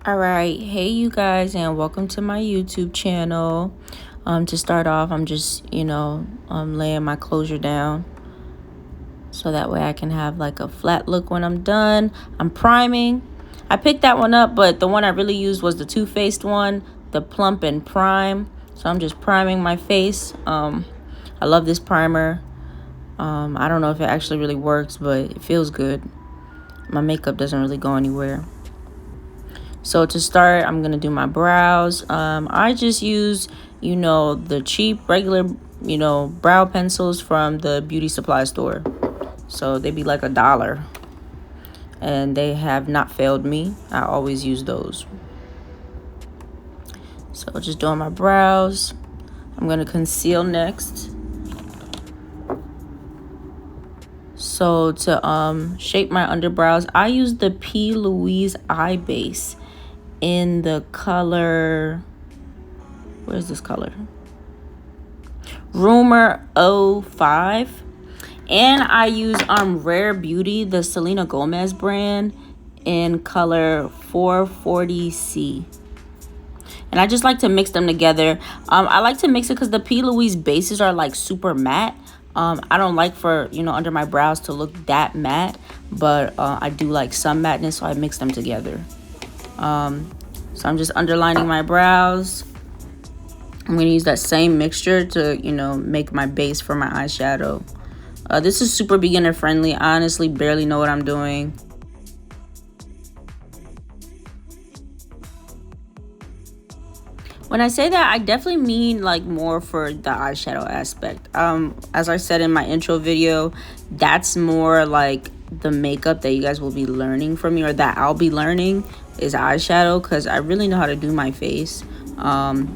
All right, hey you guys, and welcome to my YouTube channel. To start off, I'm just laying my closure down so that way I can have like a flat look when I'm done. I'm priming. I picked that one up, but the one I really used was the Too Faced one, the Plump and Prime. So I'm just priming my face. I love this primer. I don't know if it actually really works, but it feels good. My makeup doesn't really go anywhere. So to start, I'm going to do my brows. I just use, the cheap, regular, brow pencils from the beauty supply store. So they be like $1. And they have not failed me. I always use those. So just doing my brows. I'm going to conceal next. So to shape my underbrows, I use the P. Louise Eye Base in the color, where's this color? Rumor 05. And I use Rare Beauty, the Selena Gomez brand, in color 440C. And I just like to mix them together. I like to mix it because the P. Louise bases are like super matte. I don't like for, under my brows to look that matte, but I do like some matteness, so I mix them together. So I'm just underlining my brows. I'm going to use that same mixture to, make my base for my eyeshadow. This is super beginner friendly. I honestly barely know what I'm doing. When I say that, I definitely mean like more for the eyeshadow aspect. As I said in my intro video, that's more like the makeup that you guys will be learning from me, or that I'll be learning, is eyeshadow, because I really know how to do my face.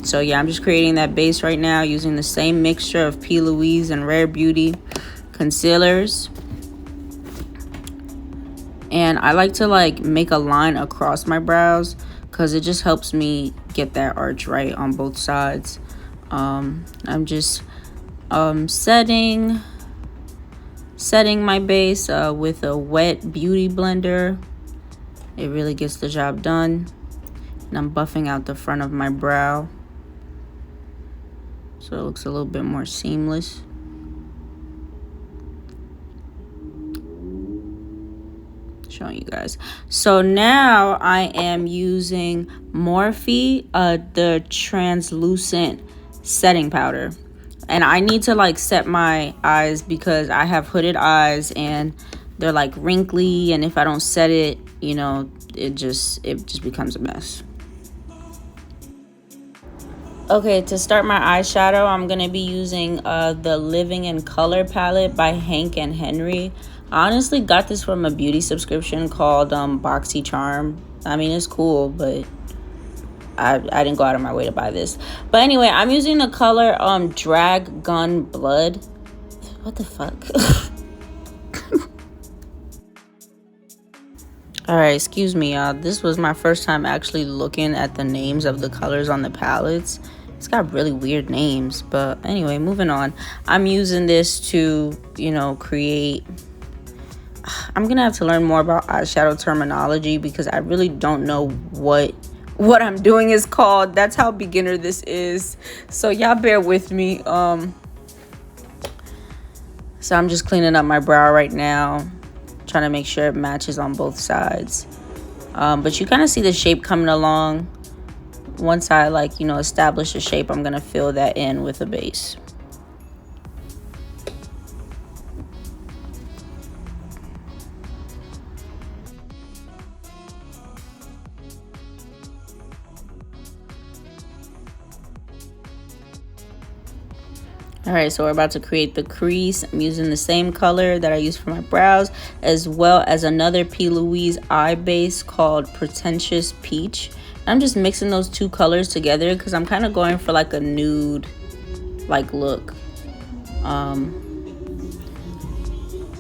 So yeah, I'm just creating that base right now using the same mixture of P. Louise and Rare Beauty concealers. And I like to like make a line across my brows because it just helps me get that arch right on both sides. I'm just setting my base with a wet beauty blender. It really gets the job done. And I'm buffing out the front of my brow so it looks a little bit more seamless. Showing you guys. So now I am using Morphe, the translucent setting powder. And I need to like set my eyes because I have hooded eyes and they're like wrinkly, and if I don't set it, it just becomes a mess. Okay, to start my eyeshadow, I'm going to be using the Living in Color palette by Hank and Henry. I honestly got this from a beauty subscription called Boxy Charm. I mean, it's cool, but I didn't go out of my way to buy this. But anyway, I'm using the color Drag Gun Blood. What the fuck? Alright, excuse me, y'all. This was my first time actually looking at the names of the colors on the palettes. It's got really weird names. But anyway, moving on. I'm using this to, create... I'm going to have to learn more about eyeshadow terminology because I really don't know what I'm doing is called. That's how beginner this is. So y'all bear with me. So I'm just cleaning up my brow right now, trying to make sure it matches on both sides. But you kind of see the shape coming along. Once I establish the shape, I'm going to fill that in with a base. Alright, so we're about to create the crease. I'm using the same color that I used for my brows, as well as another P. Louise eye base called Pretentious Peach. I'm just mixing those two colors together because I'm kind of going for like a nude look.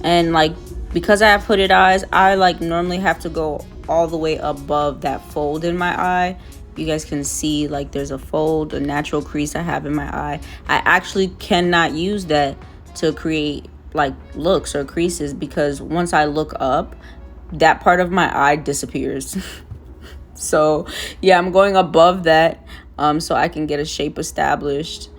And because I have hooded eyes, I normally have to go all the way above that fold in my eye. You guys can see there's a fold, a natural crease I have in my eye. I actually cannot use that to create looks or creases because once I look up, that part of my eye disappears. So yeah, I'm going above that so I can get a shape established.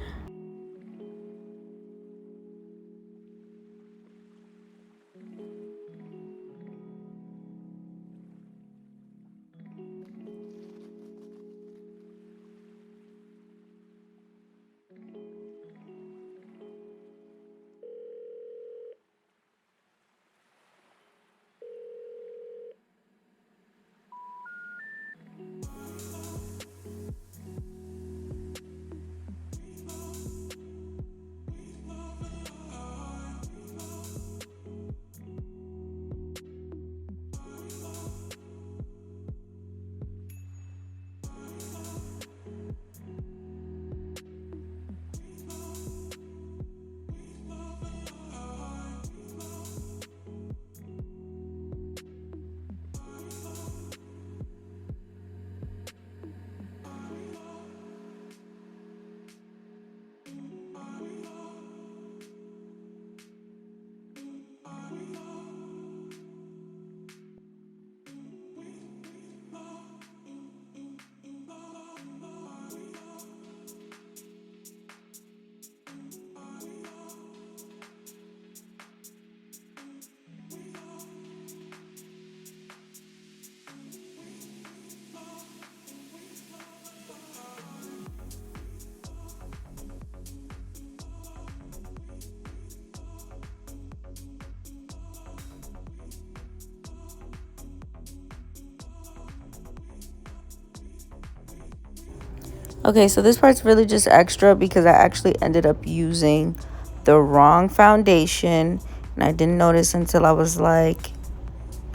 Okay, so this part's really just extra because I actually ended up using the wrong foundation, and I didn't notice until I was like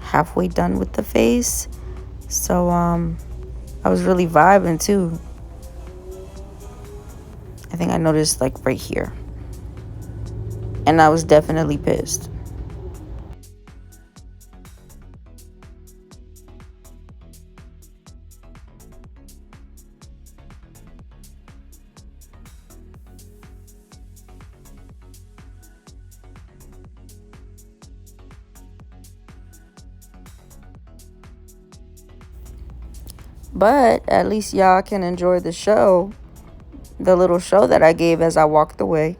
halfway done with the face. So I was really vibing too. I think I noticed like right here, and I was definitely pissed. But at least y'all can enjoy the show, the little show that I gave as I walked away.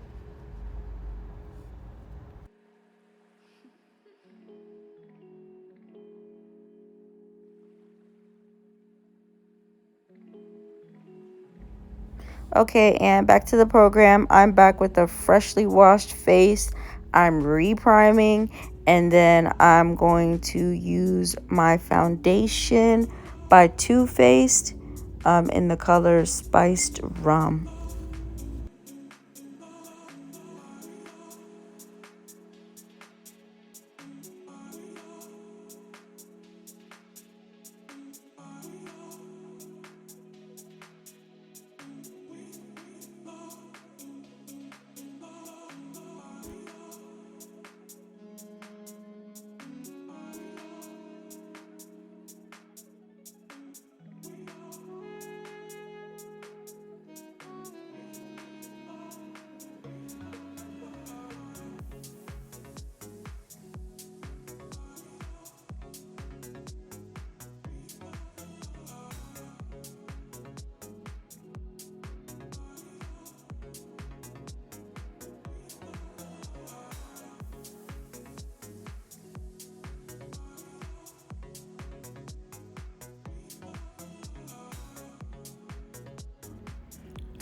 Okay, and back to the program. I'm back with a freshly washed face. I'm re-priming, and then I'm going to use my foundation by Too Faced in the color Spiced Rum.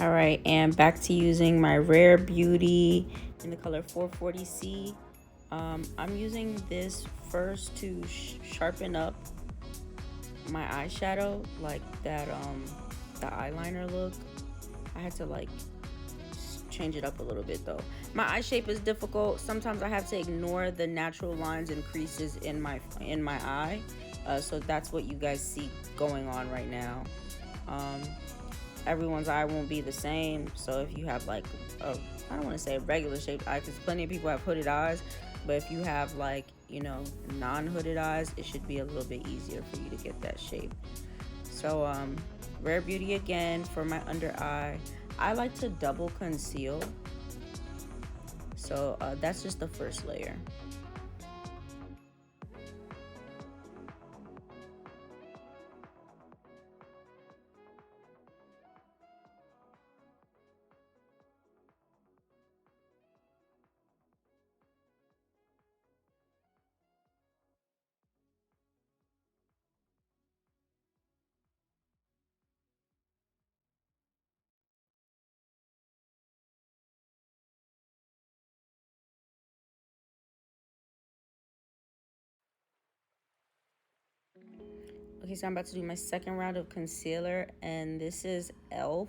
All right, and back to using my Rare Beauty in the color 440C. I'm using this first to sharpen up my eyeshadow, like that the eyeliner look. I had to like change it up a little bit though. My eye shape is difficult. Sometimes I have to ignore the natural lines and creases in my eye. So that's what you guys see going on right now. Everyone's eye won't be the same. So if you have like I don't want to say a regular shaped eye, because plenty of people have hooded eyes, but if you have like, you know, non-hooded eyes, it should be a little bit easier for you to get that shape. So Rare Beauty again for my under eye. I like to double conceal, so that's just the first layer. Okay, so I'm about to do my second round of concealer, and this is e.l.f.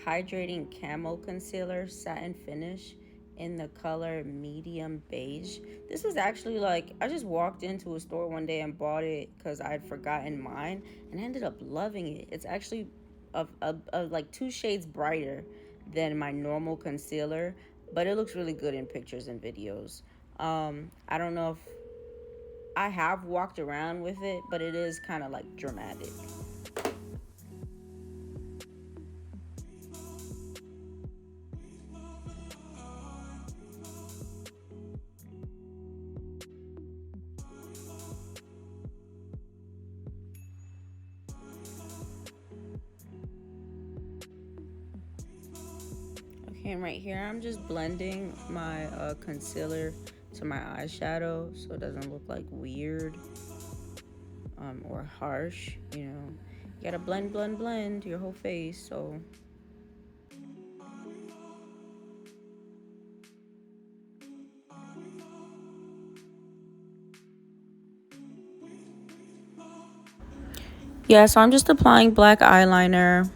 Hydrating Camo Concealer Satin Finish in the color medium beige. This was actually like, I just walked into a store one day and bought it because I'd forgotten mine, and I ended up loving it. It's actually like 2 shades brighter than my normal concealer, but it looks really good in pictures and videos. I don't know if I have walked around with it, but it is kind of like dramatic. Okay, and right here I'm just blending my concealer to my eyeshadow so it doesn't look like weird or harsh. You gotta blend your whole face. So yeah, so I'm just applying black eyeliner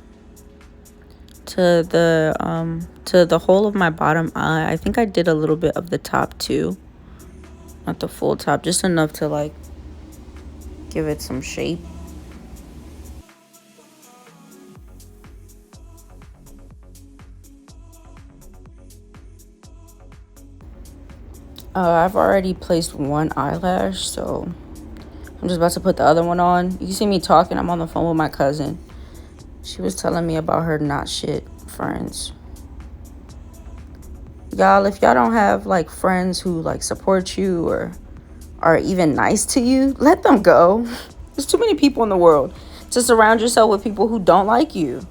to the whole of my bottom eye. I think I did a little bit of the top too, not the full top, just enough to like give it some shape. I've already placed one eyelash, so I'm just about to put the other one on. You see me talking, I'm on the phone with my cousin. She was telling me about her not shit friends. Y'all, if y'all don't have like friends who like support you or are even nice to you, let them go. There's too many people in the world to surround yourself with people who don't like you.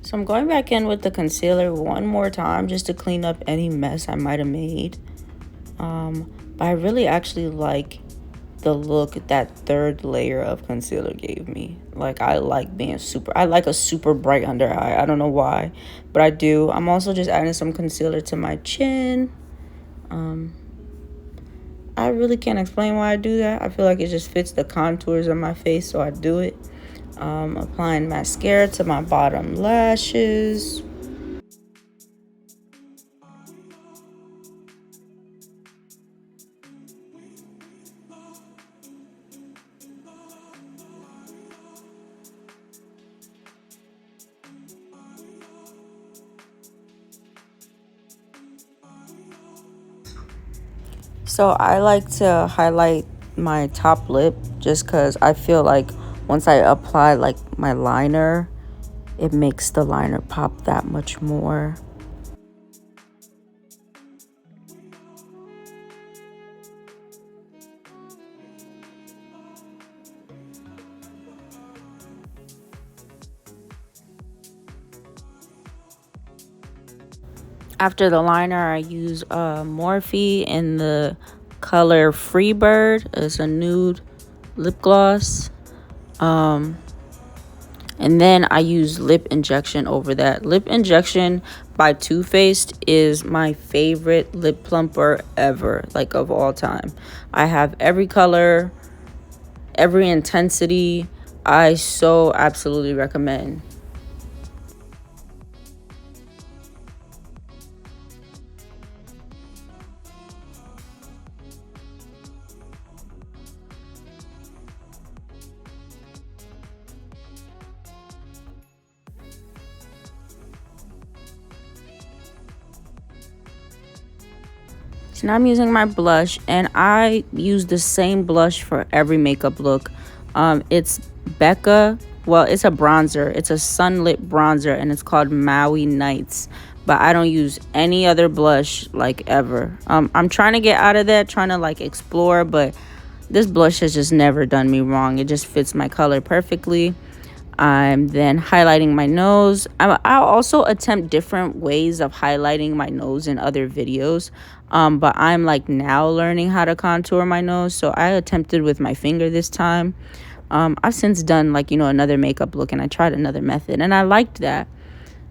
So I'm going back in with the concealer one more time just to clean up any mess I might have made. But I really actually like the look that third layer of concealer gave me. Like, I like I like a super bright under eye. I don't know why, but I do. I'm also just adding some concealer to my chin. I really can't explain why I do that. I feel like it just fits the contours of my face, so I do it. Applying mascara to my bottom lashes. So I like to highlight my top lip just because I feel like once I apply like my liner, it makes the liner pop that much more. After the liner, I use Morphe in the color Freebird. It's a nude lip gloss. And then I use Lip Injection over that. Lip Injection by Too Faced is my favorite lip plumper ever, like of all time. I have every color, every intensity. I so absolutely recommend. So now I'm using my blush, and I use the same blush for every makeup look. It's Becca. Well, it's a bronzer. It's a sunlit bronzer, and it's called Maui Nights. But I don't use any other blush like ever. I'm trying to get out of that, trying to like explore, but this blush has just never done me wrong. It just fits my color perfectly. I'm then highlighting my nose. I'll also attempt different ways of highlighting my nose in other videos. But I'm like now learning how to contour my nose. So I attempted with my finger this time. I've since done like, another makeup look, and I tried another method and I liked that.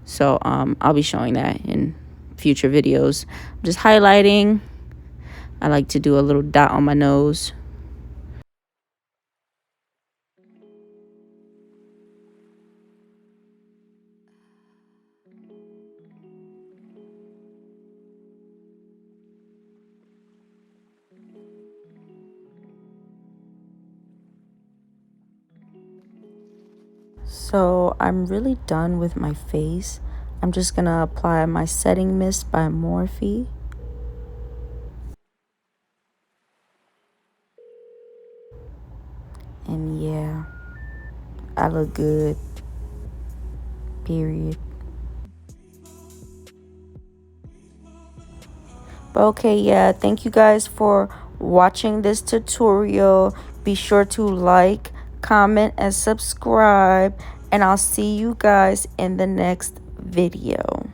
So I'll be showing that in future videos. I'm just highlighting. I like to do a little dot on my nose. So I'm really done with my face. I'm just gonna apply my setting mist by Morphe. And yeah, I look good. Period. But okay, yeah, thank you guys for watching this tutorial. Be sure to like, comment, and subscribe. And I'll see you guys in the next video.